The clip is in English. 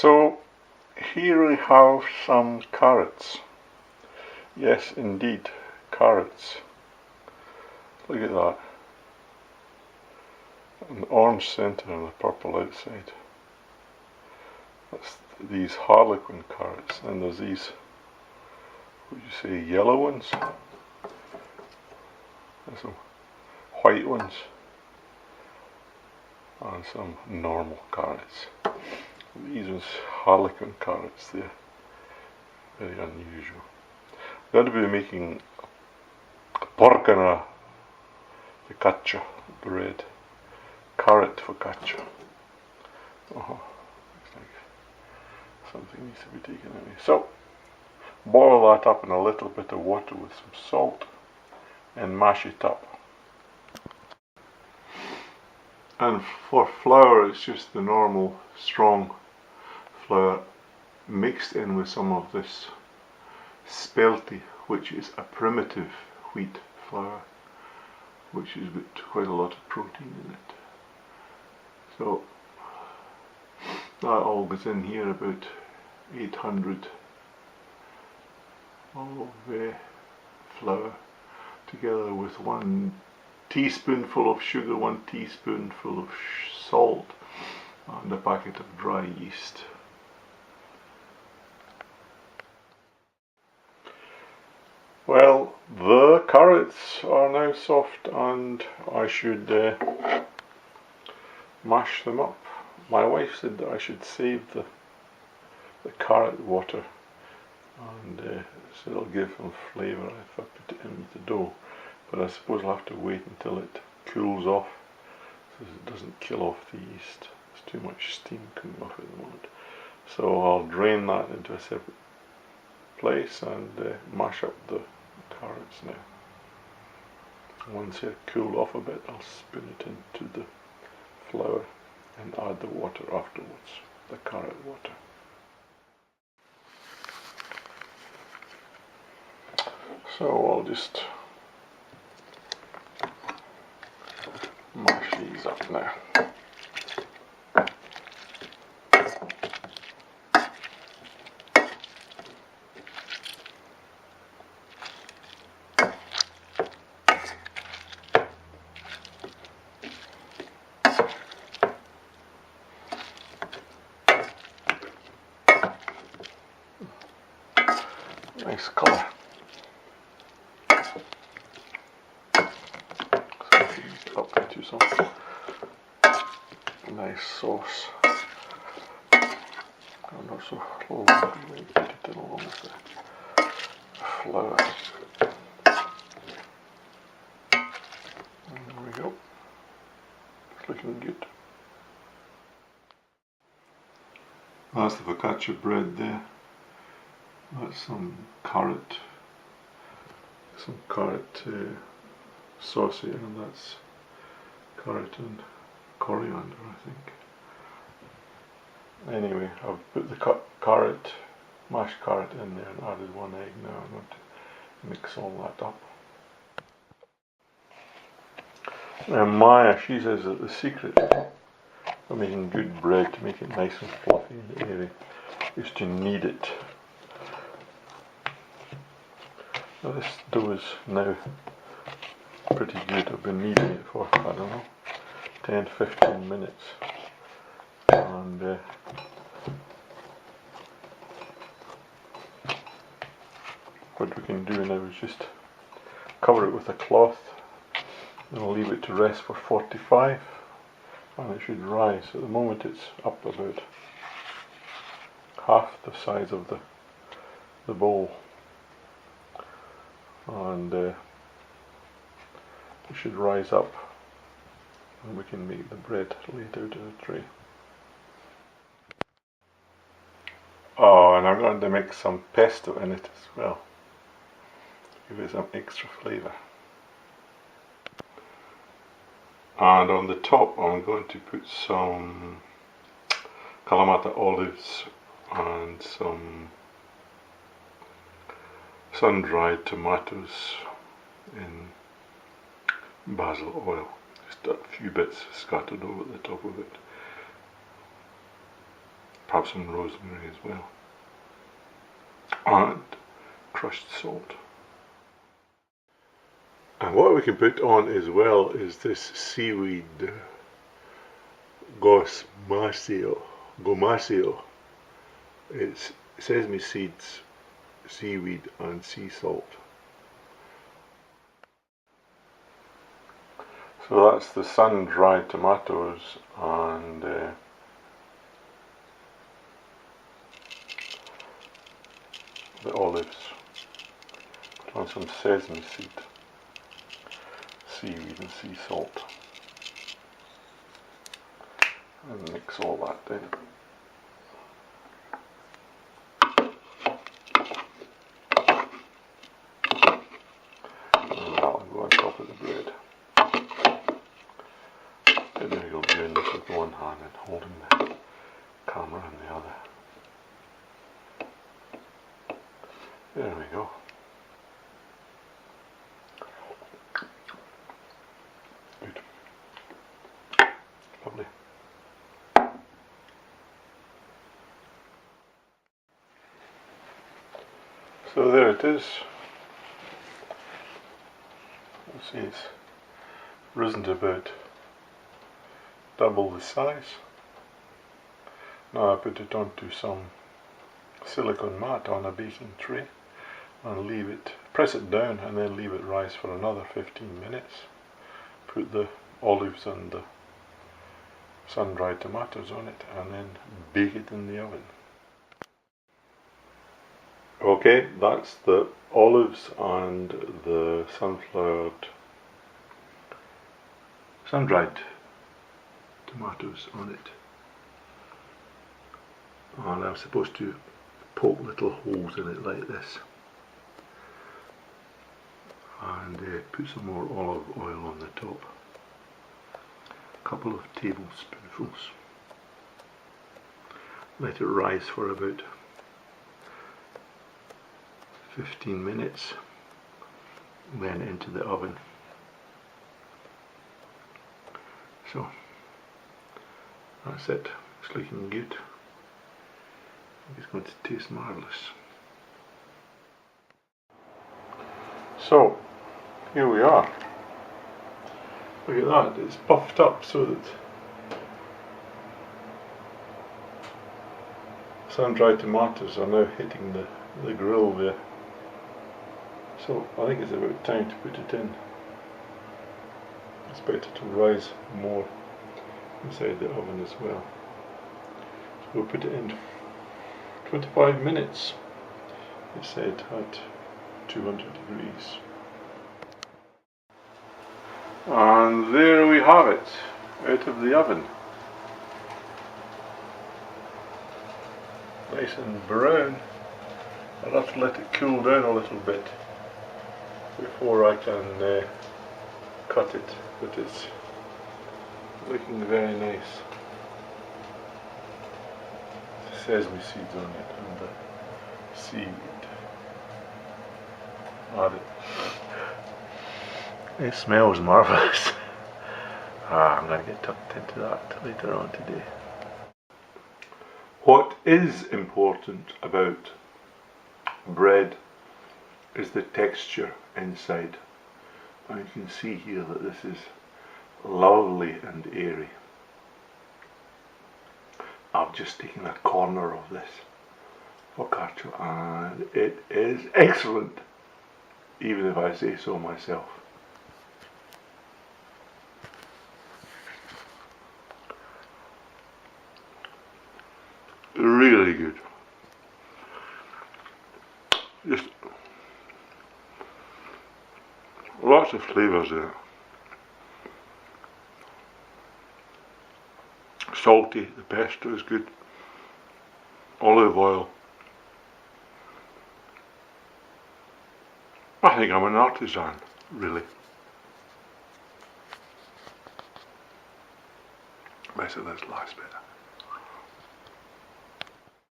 So here we have some carrots. Yes, indeed, carrots. Look at that. An orange centre and a purple outside. That's these harlequin carrots. And there's these, what would you say, yellow ones? And some white ones. And some normal carrots. These ones, harlequin carrots, they're very unusual. I'm going to be making a pork and a focaccia bread. Carrot focaccia. Looks like something needs to be taken away. So, boil that up in a little bit of water with some salt and mash it up. And for flour, it's just the normal strong flour mixed in with some of this spelty, which is a primitive wheat flour, which has got quite a lot of protein in it. So that all goes in here, about 800 of flour, together with 1 teaspoonful of sugar, 1 teaspoonful of salt, and a packet of dry yeast. Well, the carrots are now soft and I should mash them up. My wife said that I should save the carrot water, and so it'll give them flavour if I put it in with the dough. But I suppose I'll have to wait until it cools off, so it doesn't kill off the yeast. There's too much steam coming off at the moment. So I'll drain that into a separate place and mash up the carrots now. Once they're cooled off a bit, I'll spoon it into the flour and add the water afterwards, the carrot water. So I'll just mash these up now. Nice colour. Up into some nice sauce. And also put it in along with the flour. And there we go. It's looking good. That's the focaccia bread there. That's some carrot sauce here, and that's carrot and coriander, I think. Anyway, I've put the mashed carrot in there and added 1 egg now. I'm going to mix all that up. Now Maya, she says that the secret for making good bread, to make it nice and fluffy and airy, is to knead it. Now this dough is now pretty good. I've been kneading it for, I don't know, 10-15 minutes. And what we can do now is just cover it with a cloth and I'll leave it to rest for 45, and it should rise. At the moment it's up about half the size of the bowl. And it should rise up and we can make the bread laid out in a tray. Oh, and I'm going to mix some pesto in it as well, give it some extra flavour. And on the top I'm going to put some Kalamata olives and some sun-dried tomatoes in basil oil, just a few bits scattered over the top of it. perhaps some rosemary as well, and crushed salt. And what we can put on as well is this seaweed gomasio. It's sesame seeds, seaweed and sea salt. So that's the sun-dried tomatoes and the olives. Put on some sesame seed, seaweed and sea salt, and mix all that in. And that'll go on top of the bread. And there you'll be doing this with one hand and holding the camera in the other. There we go. Good. Lovely. So there it is. You see it's risen to about double the size. Now I put it onto some silicone mat on a baking tray and leave it, press it down and then leave it rise for another 15 minutes. Put the olives and the sun-dried tomatoes on it and then bake it in the oven. Okay, that's the olives and the sun-dried tomatoes on it. And I'm supposed to poke little holes in it like this. And put some more olive oil on the top. A couple of tablespoonfuls. Let it rise for about 15 minutes, then into the oven. So that's it. It's looking good. I think it's going to taste marvellous. So here we are. Look at that, it's puffed up so that sun-dried tomatoes are now hitting the grill there. So I think it's about time to put it in. Expect it to rise more inside the oven as well. So we'll put it in 25 minutes, it said, at 200 degrees. And there we have it, out of the oven. Nice and brown. I'll have to let it cool down a little bit before I can cut it, but it's looking very nice. The sesame seeds on it and the seaweed added. It smells marvellous. I'm going to get tucked into that later on today. What is important about bread is the texture inside. And you can see here that this is lovely and airy. I've just taken a corner of this focaccia and it is excellent, even if I say so myself. Really good. Just lots of flavours in it. Salty, the pesto is good. Olive oil. I think I'm an artisan, really. Rest of this last bit.